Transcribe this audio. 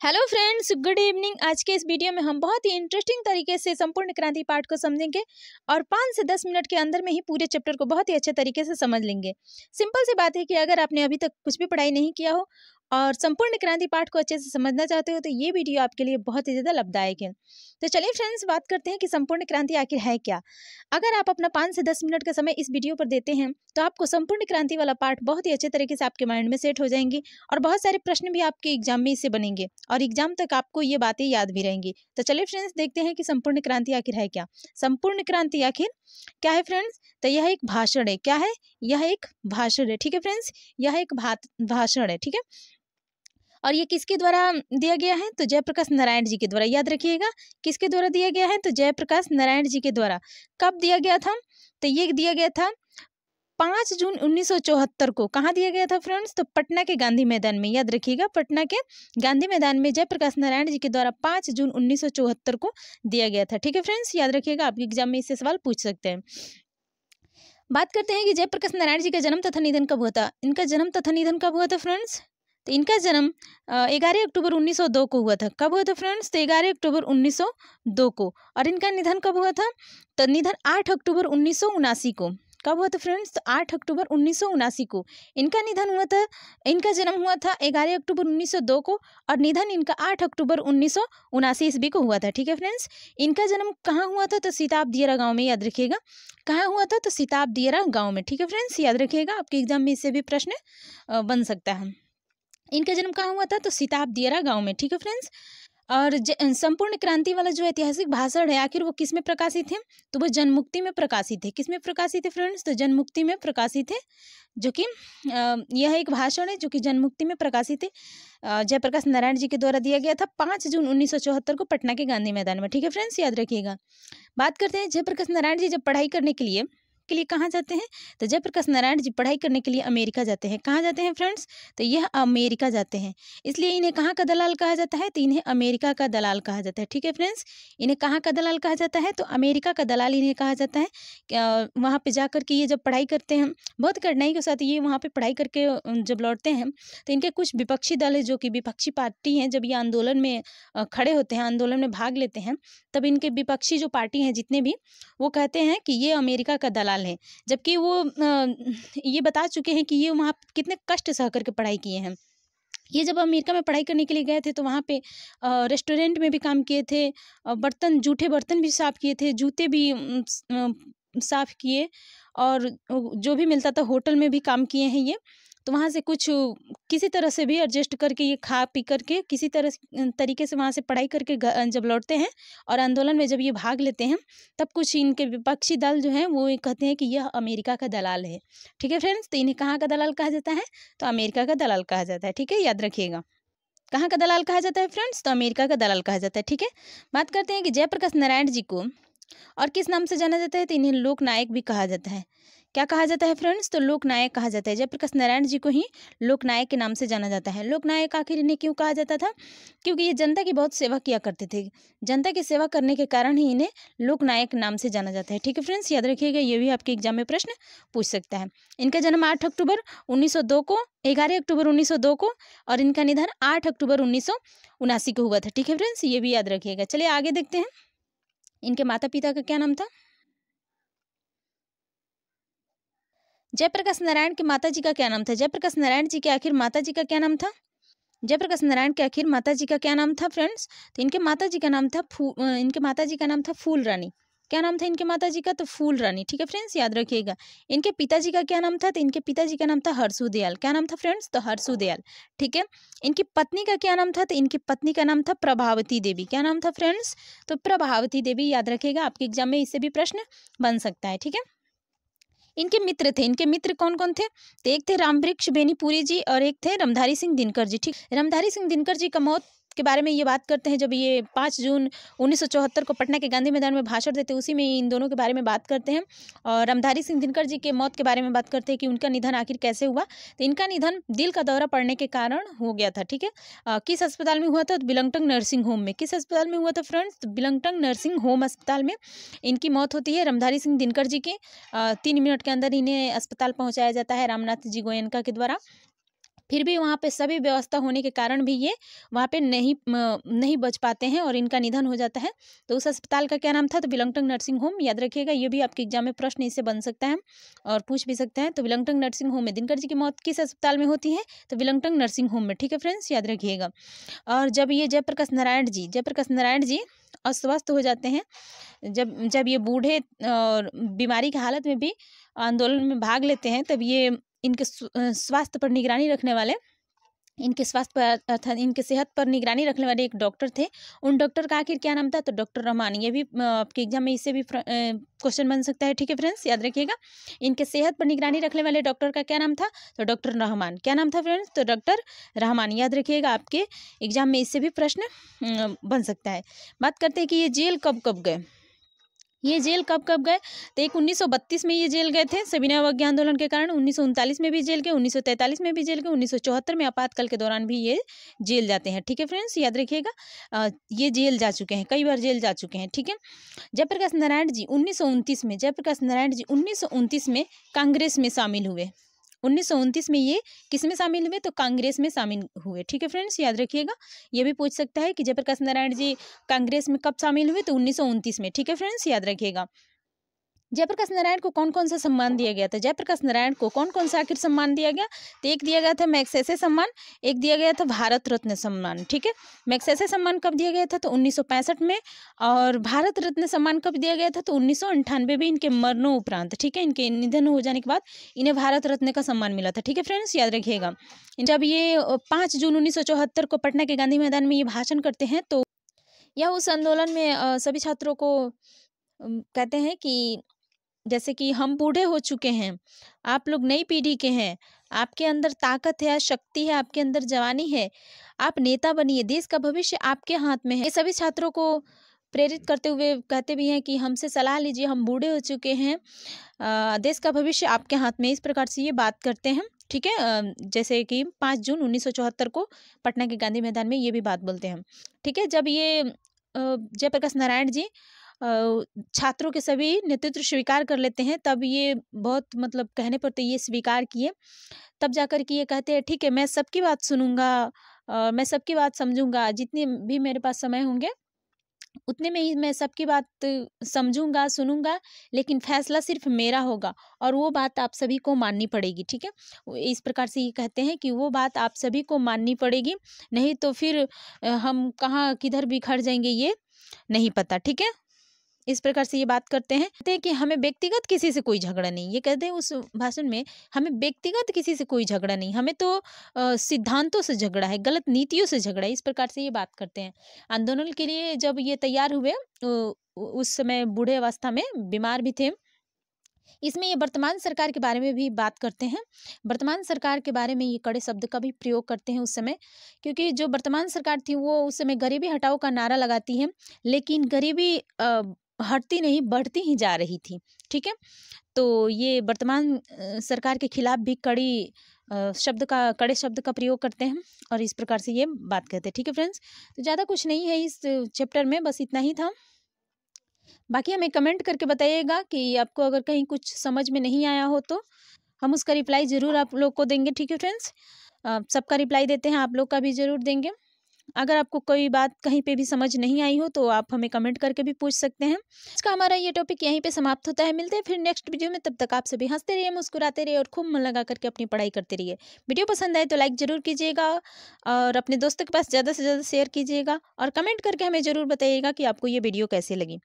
Hello friends, good evening. आज के इस वीडियो में हम बहुत ही इंटरेस्टिंग तरीके से संपूर्ण क्रांति पाठ को समझेंगे और 5 से 10 मिनट के अंदर में ही पूरे चैप्टर को बहुत ही अच्छे तरीके से समझ लेंगे। सिंपल सी बात है कि अगर आपने अभी तक कुछ भी पढ़ाई नहीं किया हो और संपूर्ण क्रांति पाठ को अच्छे से समझना चाहते हो तो ये वीडियो आपके लिए बहुत ही ज़्यादा लाभदायक है। तो चलिए फ्रेंड्स, बात करते हैं कि संपूर्ण क्रांति आखिर है क्या। अगर आप अपना 5 से 10 मिनट का समय इस वीडियो पर देते हैं तो आपको संपूर्ण क्रांति वाला पाठ बहुत ही अच्छे तरीके से आपके माइंड में सेट हो जाएंगी और बहुत सारे प्रश्न भी आपके एग्जाम में इससे बनेंगे और एग्जाम तक आपको ये बातें याद भी रहेंगी। तो चलिए फ्रेंड्स, देखते हैं कि संपूर्ण क्रांति आखिर है क्या। संपूर्ण क्रांति आखिर क्या है फ्रेंड्स? तो यह एक भाषण है। क्या है? यह एक भाषण है। ठीक है फ्रेंड्स, यह एक भाषण है। ठीक है, और ये किसके द्वारा दिया गया है? तो जयप्रकाश नारायण जी के द्वारा। याद रखिएगा, किसके द्वारा दिया गया है? तो जयप्रकाश नारायण जी के द्वारा। कब दिया गया था? तो ये दिया गया था 5 जून 1974 को। कहाँ दिया गया था फ्रेंड्स? तो पटना के गांधी मैदान में। याद रखिएगा, पटना के गांधी मैदान में जयप्रकाश नारायण जी के द्वारा 5 जून 1974 को दिया गया था। ठीक है फ्रेंड्स, याद रखिएगा, आपके एग्जाम में इससे सवाल पूछ सकते हैं। बात करते हैं कि जयप्रकाश नारायण जी का जन्म तथा निधन कब हुआ था। इनका जन्म तथा निधन कब हुआ था फ्रेंड्स? तो इनका जन्म 11 अक्टूबर 1902 को हुआ था। कब हुआ था फ्रेंड्स? तो 11 अक्टूबर 1902 को। और इनका निधन कब हुआ था? तो निधन 8 अक्टूबर 1979 को। कब हुआ था फ्रेंड्स? तो 8 अक्टूबर 1979 को इनका निधन हुआ था। इनका जन्म हुआ था 11 अक्टूबर 1902 को और निधन इनका 8 अक्टूबर 1979 ईस्वी को हुआ था। ठीक है फ्रेंड्स, इनका जन्म कहाँ हुआ था? तो सीताब दियरा गाँव में। याद रखिएगा, कहाँ हुआ था? तो सीताब दियरा गाँव में। ठीक है फ्रेंड्स, याद रखिएगा, आपके एग्जाम में इससे भी प्रश्न बन सकता है। इनका जन्म कहाँ हुआ था? तो सीताब दियरा गाँव में। ठीक है फ्रेंड्स, और संपूर्ण क्रांति वाला जो ऐतिहासिक भाषण है आखिर वो किस में प्रकाशित है? तो वो जनमुक्ति में प्रकाशित है। किस में प्रकाशित है फ्रेंड्स? तो जनमुक्ति में प्रकाशित है, जो कि यह एक भाषण है जो कि जनमुक्ति में प्रकाशित है। जयप्रकाश नारायण जी के द्वारा दिया गया था 5 जून 1974 को पटना के गांधी मैदान में। ठीक है फ्रेंड्स, याद रखिएगा। बात करते हैं जयप्रकाश नारायण जी जब पढ़ाई करने के लिए कहाँ जाते हैं? तो जयप्रकाश नारायण जी पढ़ाई करने के लिए अमेरिका जाते हैं। कहाँ जाते हैं फ्रेंड्स? तो यह अमेरिका जाते हैं। इसलिए इन्हें कहाँ का दलाल कहा जाता है? तो इन्हें अमेरिका का दलाल कहा जाता है। ठीक है फ्रेंड्स, इन्हें कहाँ का दलाल कहा जाता है? तो अमेरिका का दलाल इन्हें कहा जाता है। वहाँ पे जाकर के ये जब पढ़ाई करते हैं, बहुत कठिनाई के साथ ये वहाँ पे पढ़ाई करके जब लौटते हैं तो इनके कुछ विपक्षी दल है, जो कि विपक्षी पार्टी हैं, जब ये आंदोलन में खड़े होते हैं, आंदोलन में भाग लेते हैं, तब इनके विपक्षी जो पार्टी हैं जितने भी, वो कहते हैं कि ये अमेरिका का दलाल है, जबकि वो ये बता चुके हैं कि ये वहाँ कितने कष्ट सह करके पढ़ाई किए हैं। ये जब अमेरिका में पढ़ाई करने के लिए गए थे तो वहाँ पे रेस्टोरेंट में भी काम किए थे, जूठे बर्तन भी साफ़ किए थे, जूते भी साफ़ किए, और जो भी मिलता था होटल में भी काम किए हैं ये। तो वहाँ से कुछ किसी तरह से भी एडजस्ट करके ये खा पी करके किसी तरीके से वहाँ से पढ़ाई करके जब लौटते हैं और आंदोलन में जब ये भाग लेते हैं, तब कुछ इनके विपक्षी दल जो हैं वो ये कहते हैं कि यह अमेरिका का दलाल है। ठीक है फ्रेंड्स, तो इन्हें कहाँ का दलाल कहा जाता है? तो अमेरिका का दलाल कहा जाता है। ठीक है, याद रखिएगा, कहाँ का दलाल कहा जाता है फ्रेंड्स? तो अमेरिका का दलाल कहा जाता है। ठीक है, बात करते हैं कि जयप्रकाश नारायण जी को और किस नाम से जाना जाता है? तो इन्हें लोक नायक भी कहा जाता है। क्या कहा जाता है फ्रेंड्स? तो लोक नायक कहा जाता है। जयप्रकाश नारायण जी को ही लोक नायक के नाम से जाना जाता है। लोक नायक आखिर इन्हें क्यों कहा जाता था? क्योंकि ये जनता की बहुत सेवा किया करते थे। जनता की सेवा करने के कारण ही इन्हें लोक नायक नाम से जाना जाता है। ठीक है फ्रेंड्स, याद रखिएगा, ये भी आपके एग्जाम में प्रश्न पूछ सकता है। इनका जन्म 8 अक्टूबर 1902 को, 11 अक्टूबर 1902 को, और इनका निधन 8 अक्टूबर 1979 को हुआ था। ठीक है फ्रेंड्स, ये भी याद रखिएगा। चलिए आगे देखते हैं, इनके माता पिता का क्या नाम था। जयप्रकाश नारायण के माता जी का क्या नाम था? जयप्रकाश नारायण जी के आखिर माता जी का क्या नाम था? जयप्रकाश नारायण के आखिर माता जी का क्या नाम था फ्रेंड्स? तो इनके माता जी का नाम था फूल रानी। क्या नाम था इनके माता जी का? तो फूल रानी। ठीक है फ्रेंड्स, याद रखिएगा। इनके पिताजी का क्या नाम था? तो इनके पिताजी का नाम था हरसुदयाल। क्या नाम था फ्रेंड्स? तो हरसुदयाल। ठीक है, इनकी पत्नी का क्या नाम था? तो इनकी पत्नी का नाम था प्रभावती देवी। क्या नाम था फ्रेंड्स? तो प्रभावती देवी। याद रखिएगा, आपके एग्जाम में इससे भी प्रश्न बन सकता है। ठीक है, इनके मित्र थे। इनके मित्र कौन कौन थे? तो एक थे रामवृक्ष बेनीपुरी जी और एक थे रामधारी सिंह दिनकर जी। ठीक, रामधारी सिंह दिनकर जी का मौत के बारे में ये बात करते हैं, जब ये 5 जून 1974 को पटना के गांधी मैदान में भाषण देते हैं, उसी में इन दोनों के बारे में बात करते हैं। और रामधारी सिंह दिनकर जी के मौत के बारे में बात करते हैं कि उनका निधन आखिर कैसे हुआ। तो इनका निधन दिल का दौरा पड़ने के कारण हो गया था। ठीक है, किस अस्पताल में हुआ था? तो बिलंगटन नर्सिंग होम में। किस अस्पताल में हुआ था फ्रेंड्स? तो बिलंगटन नर्सिंग होम अस्पताल में इनकी मौत होती है। रामधारी सिंह दिनकर जी की 3 मिनट के अंदर इन्हें अस्पताल पहुँचाया जाता है रामनाथ जी गोयनका के द्वारा। फिर भी वहाँ पे सभी व्यवस्था होने के कारण भी ये वहाँ पे नहीं बच पाते हैं और इनका निधन हो जाता है। तो उस अस्पताल का क्या नाम था? तो विलंगटन नर्सिंग होम। याद रखिएगा, ये भी आपके एग्जाम में प्रश्न इससे बन सकता है और पूछ भी सकते हैं। तो विलंगटन नर्सिंग होम में दिनकर जी की मौत किस अस्पताल में होती है? तो विलंगटन नर्सिंग होम में। ठीक है फ्रेंड्स, याद रखिएगा। और जब ये जयप्रकाश नारायण जी अस्वस्थ हो जाते हैं, जब ये बूढ़े और बीमारी की हालत में भी आंदोलन में भाग लेते हैं, तब ये इनके स्वास्थ्य पर निगरानी रखने वाले, इनके स्वास्थ्य पर अर्थात इनके सेहत पर निगरानी रखने वाले एक डॉक्टर थे। उन डॉक्टर का आखिर क्या नाम था? तो डॉक्टर रहमान। ये भी आपके एग्जाम में इससे भी क्वेश्चन बन सकता है। ठीक है फ्रेंड्स, याद रखिएगा। इनके सेहत पर निगरानी रखने वाले डॉक्टर का क्या नाम था? तो डॉक्टर रहमान। क्या नाम था फ्रेंड्स? तो डॉक्टर रहमान। याद रखिएगा, आपके एग्जाम में इससे भी प्रश्न बन सकता है। बात करते हैं कि ये जेल कब कब गए। ये जेल कब कब गए? तो एक 1932 में ये जेल गए थे सविनय अवज्ञा आंदोलन के कारण, 1939 में भी जेल गए, 1943 में भी जेल गए, 1974 में आपातकाल के दौरान भी ये जेल जाते हैं। ठीक है फ्रेंड्स, याद रखिएगा, ये जेल जा चुके हैं, कई बार जेल जा चुके हैं। ठीक है। जयप्रकाश नारायण जी 1929 में कांग्रेस में शामिल हुए। 1929 में ये किस में शामिल हुए? तो कांग्रेस में शामिल हुए। ठीक है फ्रेंड्स, याद रखिएगा। ये भी पूछ सकता है कि जयप्रकाश नारायण जी कांग्रेस में कब शामिल हुए? तो 1929 में। ठीक है फ्रेंड्स, याद रखिएगा। जयप्रकाश नारायण को कौन कौन सा सम्मान दिया गया था? जयप्रकाश नारायण को कौन कौन सा आखिर सम्मान दिया गया? तो एक दिया गया था मैग्सेसे सम्मान, एक दिया गया था भारत रत्न सम्मान। ठीक है। मैग्सेसे सम्मान कब दिया गया था? तो 1965 में। और भारत रत्न सम्मान कब दिया गया था? तो 1998 में, इनके मरणों उपरांत। ठीक है, इनके निधन हो जाने के बाद इन्हें भारत रत्न का सम्मान मिला था। ठीक है फ्रेंड्स, याद रखिएगा। जब ये 5 जून 1974 को पटना के गांधी मैदान में ये भाषण करते हैं, तो यह उस आंदोलन में सभी छात्रों को कहते हैं कि जैसे कि हम बूढ़े हो चुके हैं, आप लोग नई पीढ़ी के हैं, आपके अंदर ताकत है, शक्ति है, आपके अंदर जवानी है, आप नेता बनिए, देश का भविष्य आपके हाथ में है। ये सभी छात्रों को प्रेरित करते हुए कहते भी हैं कि हमसे सलाह लीजिए, हम बूढ़े हो चुके हैं, देश का भविष्य आपके हाथ में। इस प्रकार से ये बात करते हैं। ठीक है। जैसे कि 5 जून 1974 को पटना के गांधी मैदान में ये भी बात बोलते हैं। ठीक है। जब ये जयप्रकाश नारायण जी छात्रों के सभी नेतृत्व स्वीकार कर लेते हैं, तब ये बहुत मतलब कहने पर तो ये स्वीकार किए, तब जाकर के ये कहते हैं ठीक है, मैं सबकी बात सुनूंगा, मैं सबकी बात समझूंगा, जितने भी मेरे पास समय होंगे उतने में ही मैं सबकी बात समझूंगा, सुनूंगा, लेकिन फैसला सिर्फ मेरा होगा और वो बात आप सभी को माननी पड़ेगी। ठीक है। इस प्रकार से ये कहते हैं कि वो बात आप सभी को माननी पड़ेगी, नहीं तो फिर हम कहाँ किधर बिखर जाएंगे ये नहीं पता। ठीक है। इस प्रकार से ये बात करते हैं कि हमें व्यक्तिगत किसी से कोई झगड़ा नहीं। ये कहते हैं उस भाषण में, हमें व्यक्तिगत किसी से कोई झगड़ा नहीं, हमें तो सिद्धांतों से झगड़ा है, गलत नीतियों से झगड़ा है। इस प्रकार से ये बात करते हैं। आंदोलन के लिए जब ये तैयार हुए, उस समय बूढ़े अवस्था में बीमार भी थे। इसमें ये वर्तमान सरकार के बारे में भी बात करते हैं। वर्तमान सरकार के बारे में ये कड़े शब्द का भी प्रयोग करते हैं उस समय, क्योंकि जो वर्तमान सरकार थी वो उस समय गरीबी हटाओ का नारा लगाती है, लेकिन गरीबी हटती नहीं, बढ़ती ही जा रही थी। ठीक है। तो ये वर्तमान सरकार के खिलाफ भी कड़े शब्द का प्रयोग करते हैं और इस प्रकार से ये बात कहते हैं। ठीक है फ्रेंड्स, तो ज़्यादा कुछ नहीं है इस चैप्टर में, बस इतना ही था। बाकी हमें कमेंट करके बताइएगा कि आपको अगर कहीं कुछ समझ में नहीं आया हो तो हम उसका रिप्लाई ज़रूर आप लोग को देंगे। ठीक है फ्रेंड्स, सबका रिप्लाई देते हैं, आप लोग का भी ज़रूर देंगे। अगर आपको कोई बात कहीं पे भी समझ नहीं आई हो तो आप हमें कमेंट करके भी पूछ सकते हैं। इसका हमारा ये टॉपिक यहीं पे समाप्त होता है। मिलते हैं फिर नेक्स्ट वीडियो में, तब तक आप सभी हंसते रहिए, मुस्कुराते रहिए और खूब मन लगा करके अपनी पढ़ाई करते रहिए। वीडियो पसंद आए तो लाइक ज़रूर कीजिएगा और अपने दोस्तों के पास ज़्यादा से ज़्यादा शेयर कीजिएगा और कमेंट करके हमें ज़रूर बताइएगा कि आपको ये वीडियो कैसे लगी।